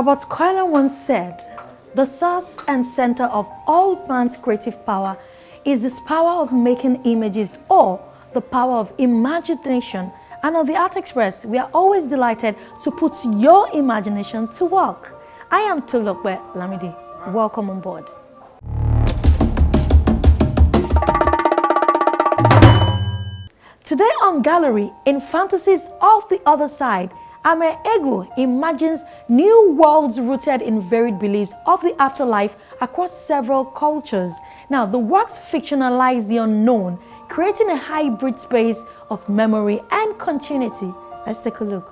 Robert Coiler once said, "The source and center of all man's creative power is his power of making images or the power of imagination." And on the Art Express, we are always delighted to put your imagination to work. I am Tulokwe Lamidi. Welcome on board. Today on Gallery, in Fantasies of the Other Side, Ame Egu imagines new worlds rooted in varied beliefs of the afterlife across several cultures. Now, the works fictionalize the unknown, creating a hybrid space of memory and continuity. Let's take a look.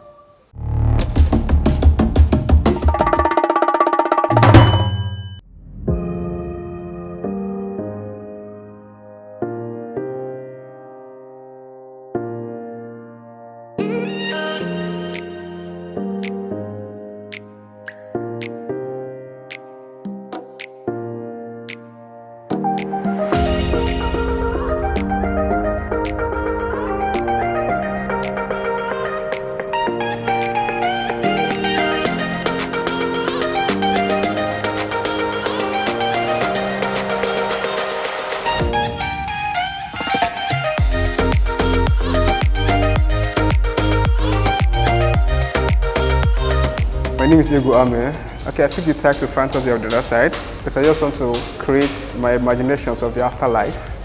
My name is Egu Ame. Okay, I picked the title Fantasy of the Other Side because I just want to create my imaginations of the afterlife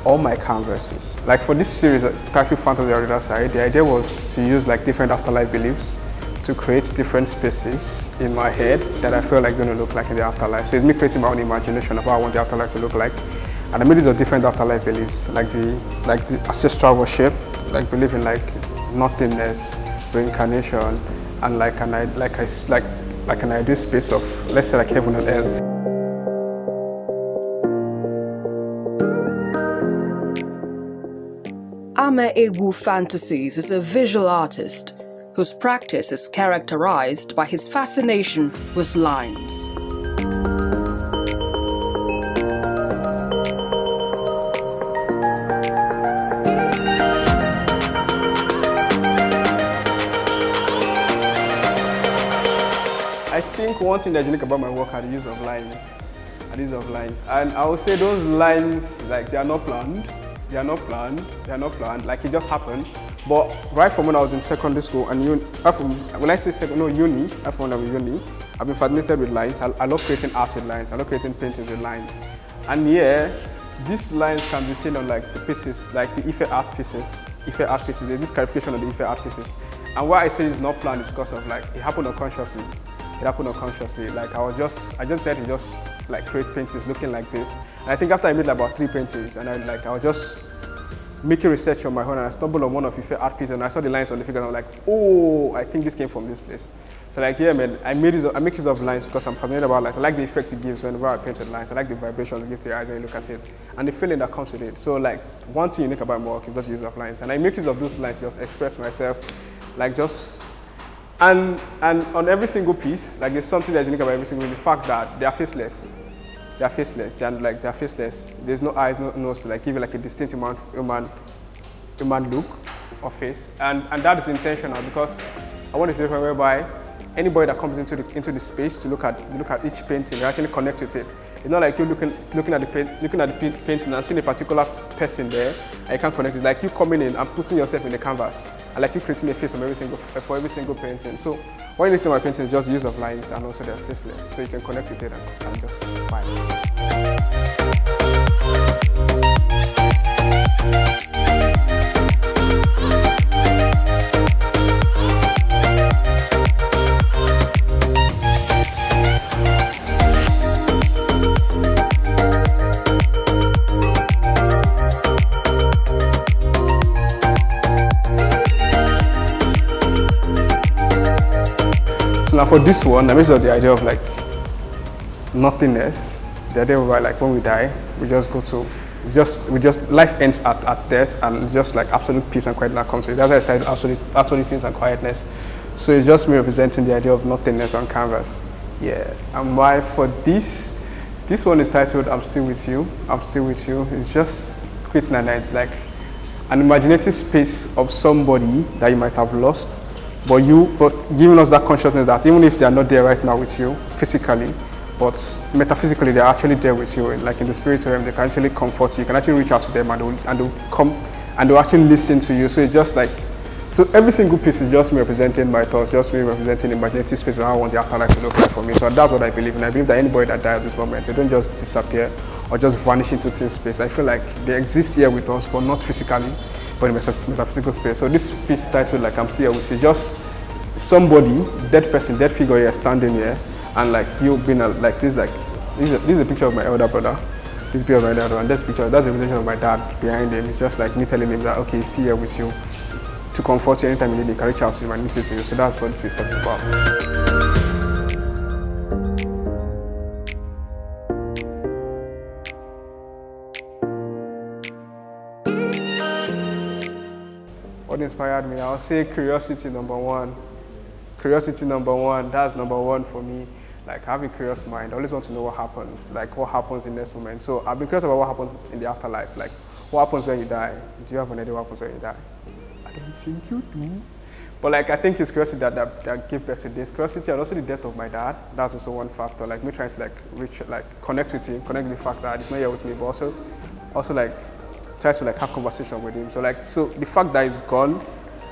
on my canvases. Like for this series, titled Fantasy of the Other Side, the idea was to use like different afterlife beliefs to create different spaces in my head that I feel like going to look like in the afterlife. So it's me creating my own imagination of how I want the afterlife to look like. And I made these of different afterlife beliefs, like the ancestral worship, like belief in like nothingness, reincarnation, and like an ideal space of, let's say, like heaven and hell. Ame Egu Fantasies is a visual artist whose practice is characterized by his fascination with lines. I think one thing that's unique about my work are the use of lines. And I would say those lines, like they are not planned, like it just happened. But right from when I was in secondary school and uni, when I say uni, right from when I was in uni, I've been fascinated with lines. I love creating art with lines. I love creating paintings with lines. And yeah, these lines can be seen on like the pieces, like the Ife art pieces. There's this clarification of the Ife art pieces. And why I say it's not planned is because of like it happened unconsciously. Like I just said to just like create paintings looking like this. And I think after I made about 3 paintings and I was just making research on my own and I stumbled on one of Ife art pieces and I saw the lines on the figure and I'm like, oh, I think this came from this place. So like, yeah, man, I make use of lines because I'm fascinated about lines. I like the effect it gives whenever I painted lines. I like the vibrations it gives to your eyes when you look at it and the feeling that comes with it. So like, one thing unique about my work is just use of lines. And I make use of those lines to just express myself, like just, and on every single piece, like there's something that's unique about every single piece, the fact that they are faceless. They're faceless. There's no eyes, no nose to like give it like a distinct human look or face. And that is intentional because I want to say whereby anybody that comes into the space to look at each painting, they actually connect with it. It's not like you looking at the painting and seeing a particular person there and you can't connect. It's like you coming in and putting yourself in the canvas and like you creating a face for every single painting. So what you need to know about painting is just use of lines and also they're faceless, so you can connect with it and just vibe. So now for this one, I made sure the idea of like nothingness, the idea of like when we die, we just go to, life ends at death and just like absolute peace and quietness comes to it. That's why it's titled absolute peace and quietness. So it's just me representing the idea of nothingness on canvas. Yeah, and why for this one is titled I'm Still With You. It's just creating an imaginative space of somebody that you might have lost but giving us that consciousness that even if they are not there right now with you physically, but metaphysically they're actually there with you, like in the spiritual realm, they can actually comfort you. You can actually reach out to them and they'll come and they'll actually listen to you. So it's just like, so every single piece is just me representing my thoughts, just me representing the imaginative space of how I want the afterlife to look like for me. So that's what I believe in. I believe that anybody that dies at this moment, they don't just disappear or just vanish into thin space. I feel like they exist here with us, but not physically, but in metaphysical space. So this piece titled like I'm still here with you, just somebody, dead person, dead figure here standing here, and like you being like this is a picture of my elder brother. This is a picture of my elder brother, and that's a representation of my dad behind him. It's just like me telling him that okay, he's still here with you to comfort you anytime you need. He can reach out to you and listen to you. So that's what this is talking about. What inspired me? I'll say curiosity number one. Curiosity number one, that's number one for me. Like, I have a curious mind. I always want to know what happens, like what happens in this moment. So I've been curious about what happens in the afterlife. Like, what happens when you die? Do you have an idea what happens when you die? I don't think you do. But like, I think it's curiosity that gave birth to this. Curiosity and also the death of my dad, that's also one factor. Like me trying to connect with him, connect with the fact that he's not here with me, but also like try to like have conversation with him. So the fact that he's gone,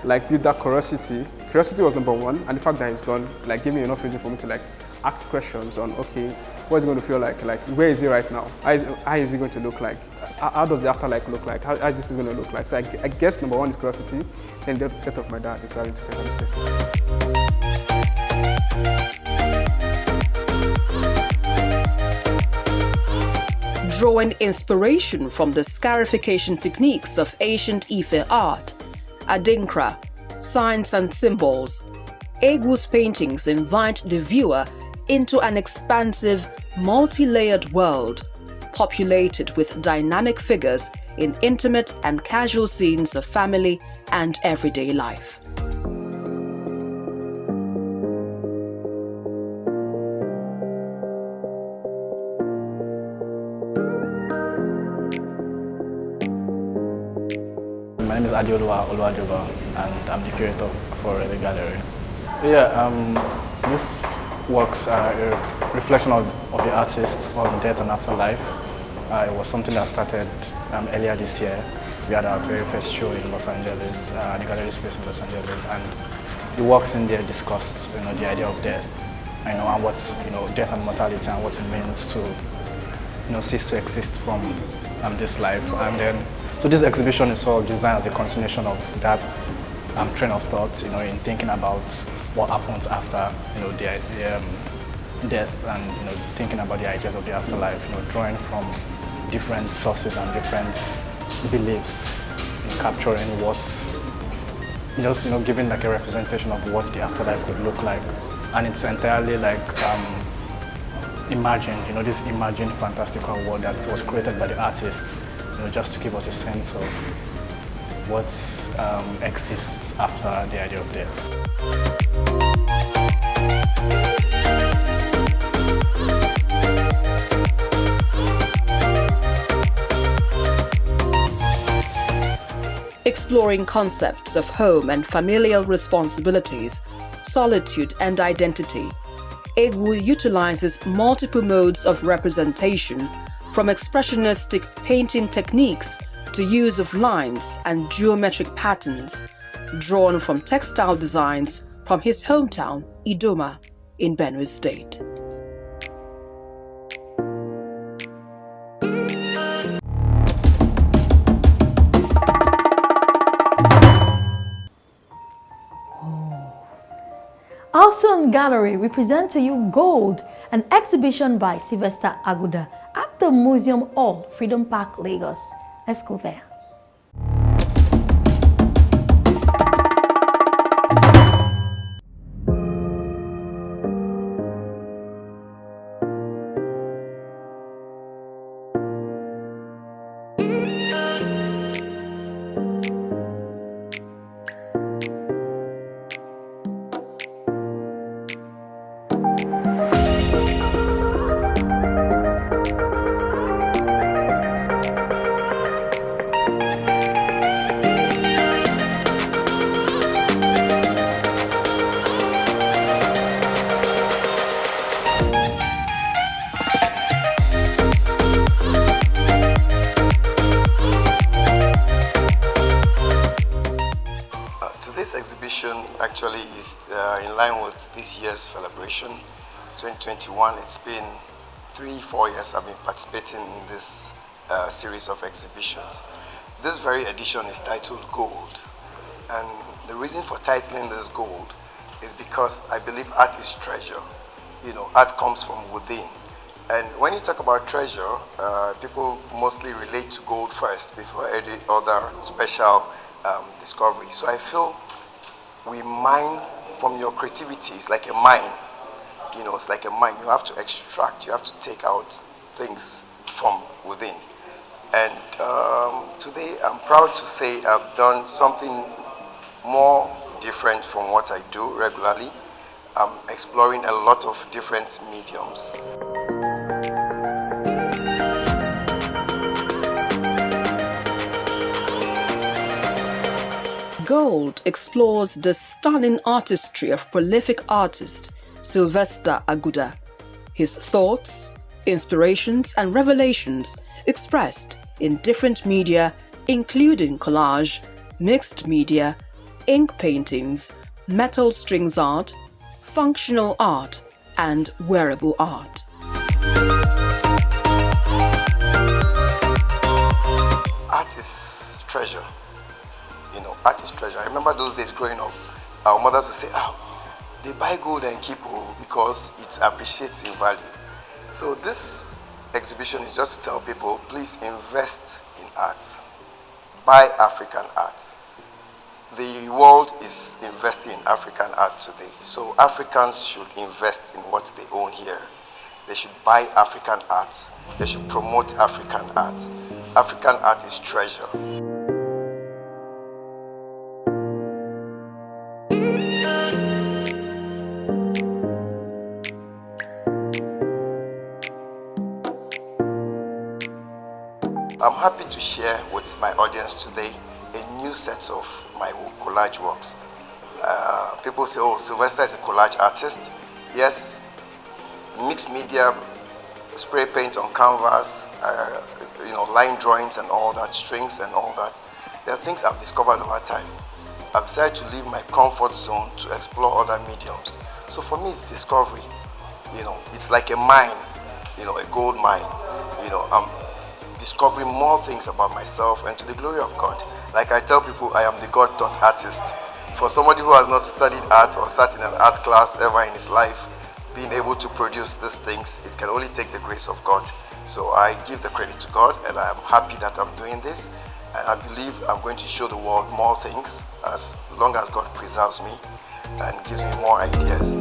like build that curiosity. Curiosity was number one, and the fact that he's gone, like gave me enough reason for me to like ask questions on, okay, what is it going to feel like where is he right now? How is he going to look like? How does the afterlife look like? How is this going to look like? So I guess number one is curiosity, then the death of my dad is very integral in this space. Drawing inspiration from the scarification techniques of ancient Ife art, Adinkra, signs and symbols, Egwu's paintings invite the viewer into an expansive, multi-layered world, populated with dynamic figures in intimate and casual scenes of family and everyday life. My name is Adeoluwa Oluwajoba, and I'm the curator for the gallery. Yeah, these works are a reflection of the artist on death and afterlife. It was something that started earlier this year. We had our very first show in Los Angeles, the gallery space in Los Angeles, and the works in there discussed, the idea of death, and what's, death and mortality, and what it means to, cease to exist from this life. And then, so this exhibition is sort of designed as a continuation of that train of thought, in thinking about what happens after, the death, and thinking about the ideas of the afterlife, drawing from different sources and different beliefs, capturing what's, giving like a representation of what the afterlife could look like, and it's entirely like imagined, this imagined fantastical world that was created by the artist, just to give us a sense of what exists after the idea of death. Exploring concepts of home and familial responsibilities, solitude and identity, Egwu utilizes multiple modes of representation, from expressionistic painting techniques to use of lines and geometric patterns, drawn from textile designs from his hometown, Idoma, in Benue State. Also in gallery, we present to you Gold, an exhibition by Sylvester Aguda at the Museum Hall, Freedom Park, Lagos. Let's go there. actually is in line with this year's celebration, 2021. It's been 3-4 years I've been participating in this series of exhibitions. This very edition is titled Gold, and the reason for titling this Gold is because I believe art is treasure. You know, art comes from within. And when you talk about treasure, people mostly relate to gold first before any other special discovery. So I feel we mine from your creativity. It's like a mine. You know, it's like a mine. You have to extract, you have to take out things from within. And today I'm proud to say I've done something more different from what I do regularly. I'm exploring a lot of different mediums. Gold explores the stunning artistry of prolific artist Sylvester Aguda. His thoughts, inspirations, and revelations expressed in different media, including collage, mixed media, ink paintings, metal strings art, functional art, and wearable art. Art is treasure. You know, art is treasure. I remember those days growing up, our mothers would say, they buy gold and keep because it appreciates in value. So this exhibition is just to tell people, please invest in art. Buy African art. The world is investing in African art today. So Africans should invest in what they own here. They should buy African art. They should promote African art. African art is treasure. I'm happy to share with my audience today a new set of my collage works. People say, oh, Sylvester is a collage artist. Yes, mixed media, spray paint on canvas, you know, line drawings and all that, strings and all that. There are things I've discovered over time. I've decided to leave my comfort zone to explore other mediums. So for me, it's discovery. You know, it's like a mine, you know, a gold mine. You know, I'm discovering more things about myself and to the glory of God. Like I tell people, I am the God-taught artist. For somebody who has not studied art or sat in an art class ever in his life, being able to produce these things, it can only take the grace of God. So I give the credit to God, and I am happy that I'm doing this. And I believe I'm going to show the world more things as long as God preserves me and gives me more ideas.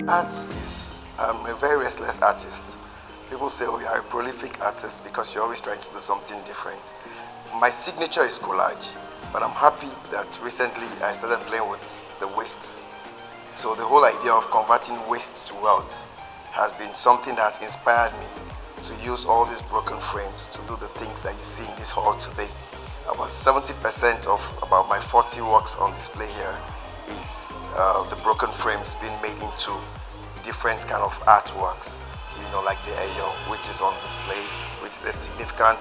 Art is, I'm a very restless artist. People say, oh, you're a prolific artist because you're always trying to do something different. My signature is collage, but I'm happy that recently I started playing with the waste. So the whole idea of converting waste to wealth has been something that has inspired me to use all these broken frames to do the things that you see in this hall today. About 70% of about my 40 works on display here is the broken frames being made into different kind of artworks, you know, like the Ayo, which is on display, which is a significant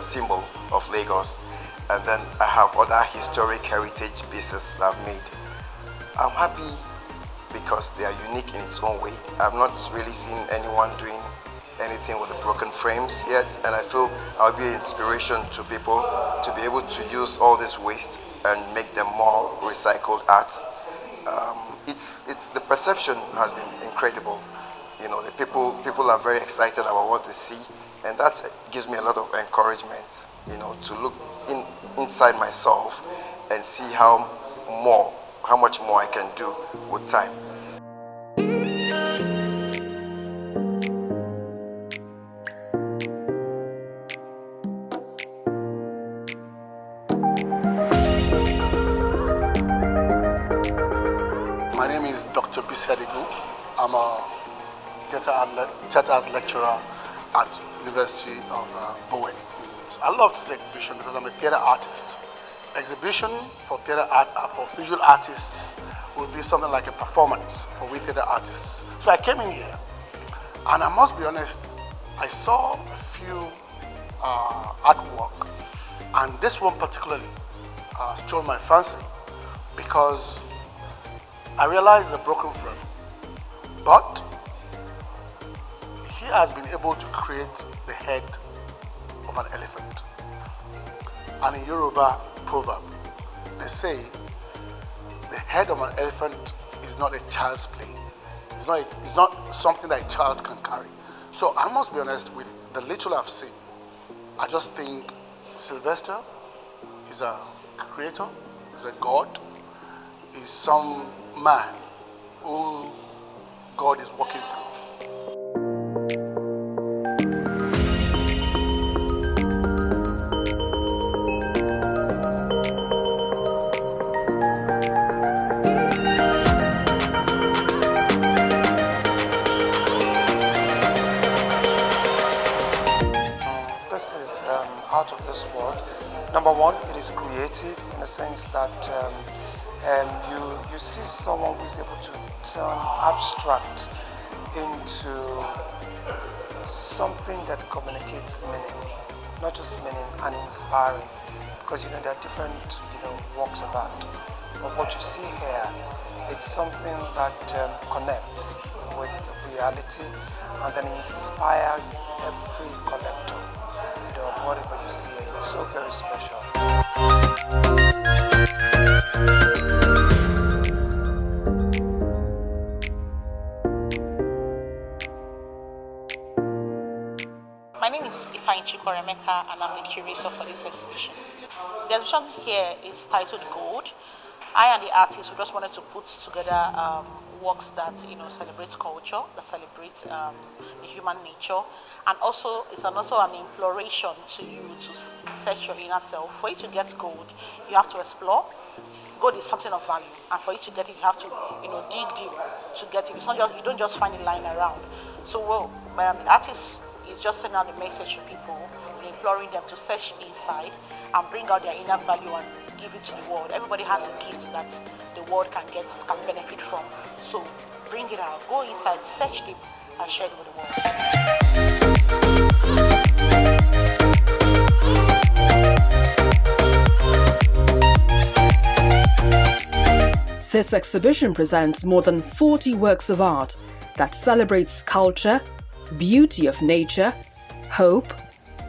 symbol of Lagos. And then I have other historic heritage pieces that I've made. I'm happy because they are unique in its own way. I've not really seen anyone doing anything with the broken frames yet, and I feel I'll be an inspiration to people to be able to use all this waste and make them more recycled art. It's the perception has been incredible. You know, the people are very excited about what they see, and that gives me a lot of encouragement. You know, to look inside myself and see how much more I can do with time. My name is Dr. Bisadigu. I'm a theatre arts lecturer at University of Bowen. I love this exhibition because I'm a theatre artist. exhibition for theater art, for visual artists would be something like a performance for we theater artists. So I came in here, and I must be honest, I saw a few artwork, and this one particularly stole my fancy because I realized it's a broken frame, but he has been able to create the head of an elephant. And in Yoruba proverb, they say the head of an elephant is not a child's play. It's not something that a child can carry. So I must be honest, with the little I've seen, I just think Sylvester is a creator, is a god, is some man who God is working through. This is out of this world. Number one, it is creative in the sense that you see someone who is able to turn abstract into something that communicates meaning, not just meaning, and inspiring. Because there are different works of art, but what you see here, it's something that connects with reality and then inspires every collector of whatever you see. It's so very special. My name is Ifeanyi Chukwuremeka, and I'm the curator for this exhibition. The exhibition here is titled Gold. I and the artist, we just wanted to put together works that celebrate culture, that celebrate the human nature, and also it's also an imploration to you to search your inner self. For you to get gold, you have to explore. Gold is something of value, and for you to get it, you have to dig deep to get it. It's not just, you don't just find it lying around. So the artist is just sending out a message to people, imploring them to search inside and bring out their inner value and give it to the world. Everybody has a gift that the world can benefit from. So bring it out, go inside, search deep, and share it with the world. This exhibition presents more than 40 works of art that celebrates culture, beauty of nature, hope,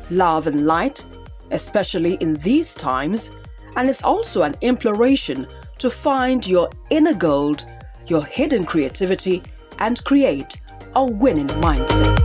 love and light, especially in these times, and is also an imploration to find your inner gold, your hidden creativity, and create a winning mindset.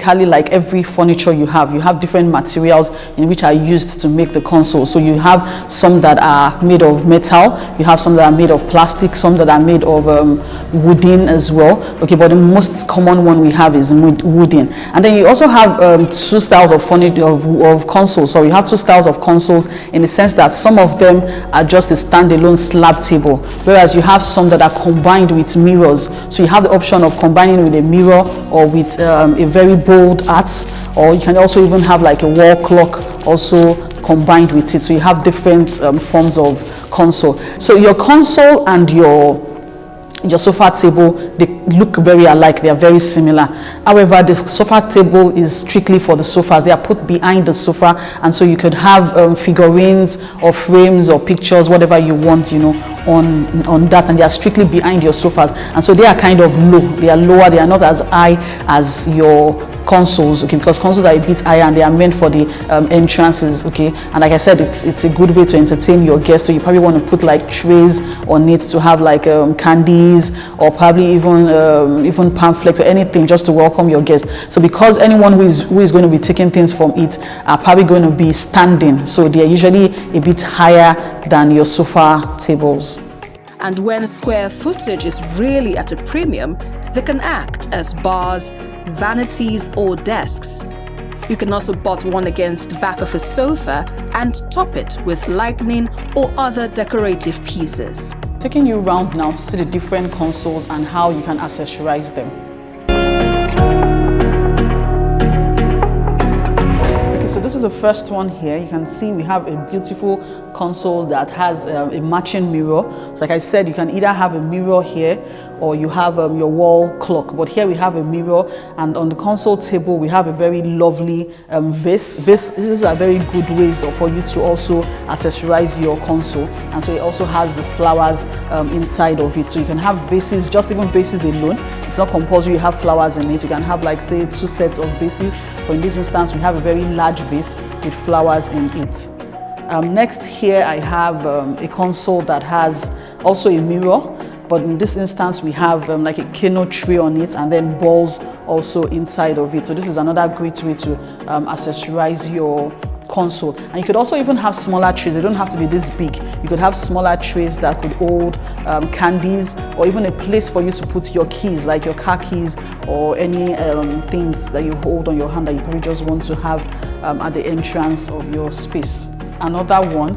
basically like every furniture you have different materials in which are used to make the console. So you have some that are made of metal, you have some that are made of plastic, some that are made of wooden as well. Okay, but the most common one we have is wooden. And then you also have two styles of furniture of consoles. So you have two styles of consoles in the sense that some of them are just a standalone slab table, whereas you have some that are combined with mirrors. So you have the option of combining with a mirror or with a very bold art, or you can also even have like a wall clock also combined with it. So you have different forms of console. So your console and your sofa table, they look very alike, they are very similar. However, the sofa table is strictly for the sofas. They are put behind the sofa, and so you could have figurines or frames or pictures, whatever you want, you know, on that, and they are strictly behind your sofas, and so they are kind of low. They are lower, they are not as high as your consoles, okay, because consoles are a bit higher and they are meant for the entrances, okay. And like I said, it's a good way to entertain your guests. So you probably want to put like trays on it to have like candies, or probably even pamphlets or anything just to welcome your guests. So because anyone who is going to be taking things from it are probably going to be standing, so they are usually a bit higher than your sofa tables. And when square footage is really at a premium, they can act as bars, vanities or desks. You can also butt one against the back of a sofa and top it with lightning or other decorative pieces. Taking you around now to see the different consoles and how you can accessorize them. So this is the first one here. You can see we have a beautiful console that has a matching mirror. So like I said, you can either have a mirror here or you have your wall clock. But here we have a mirror, and on the console table we have a very lovely vase. These are very good ways for you to also accessorize your console. And so it also has the flowers inside of it. So you can have vases, just even vases alone. It's not compulsory you have flowers in it. You can have like say 2 sets of vases. But in this instance, we have a very large vase with flowers in it. Next here, I have a console that has also a mirror, but in this instance, we have like a keno tray on it and then balls also inside of it. So this is another great way to accessorize your console. And you could also even have smaller trays. They don't have to be this big. You could have smaller trays that could hold candies, or even a place for you to put your keys, like your car keys or any things that you hold on your hand that you probably just want to have at the entrance of your space. Another one,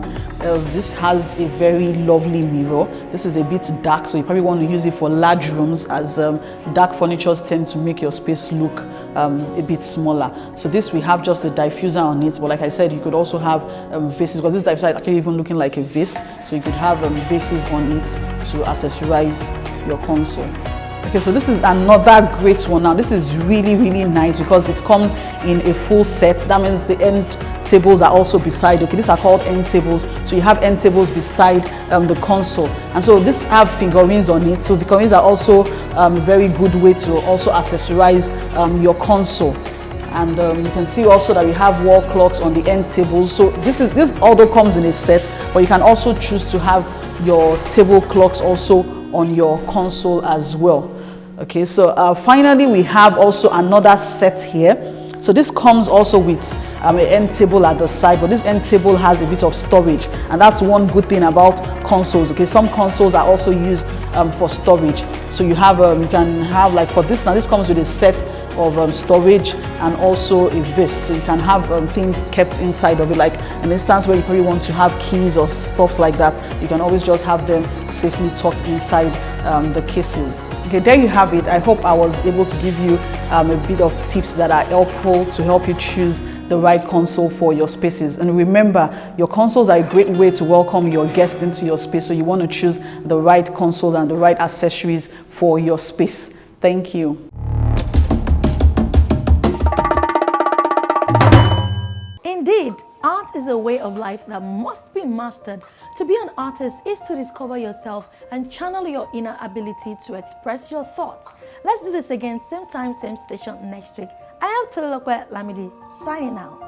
this has a very lovely mirror. This is a bit dark, so you probably want to use it for large rooms, as dark furnitures tend to make your space look a bit smaller. So this, we have just the diffuser on it, but like I said, you could also have vases, because this diffuser is actually even looking like a vase, so you could have vases on it to accessorize your console. Okay, so this is another great one. Now this is really, really nice because it comes in a full set. That means the end tables are also beside. Okay, these are called end tables. So you have end tables beside the console, and so these have figurines on it. So the figurines are also a very good way to also accessorize your console. And you can see also that we have wall clocks on the end tables. So this although comes in a set, but you can also choose to have your table clocks also on your console as well. Okay, so finally we have also another set here. So this comes also with an end table at the side, but this end table has a bit of storage, and that's one good thing about consoles. Okay, some consoles are also used for storage. So you have you can have, like for this, now this comes with a set of storage and also a vase, so you can have things kept inside of it, like an instance where you probably want to have keys or stuff like that. You can always just have them safely tucked inside the cases. Okay, there you have it. I hope I was able to give you a bit of tips that are helpful to help you choose the right console for your spaces. And remember, your consoles are a great way to welcome your guests into your space, so you want to choose the right console and the right accessories for your space. Thank you. Indeed, art is a way of life that must be mastered. To be an artist is to discover yourself and channel your inner ability to express your thoughts. Let's do this again, same time, same station next week. I am Tolulokwe Lamidi, signing out.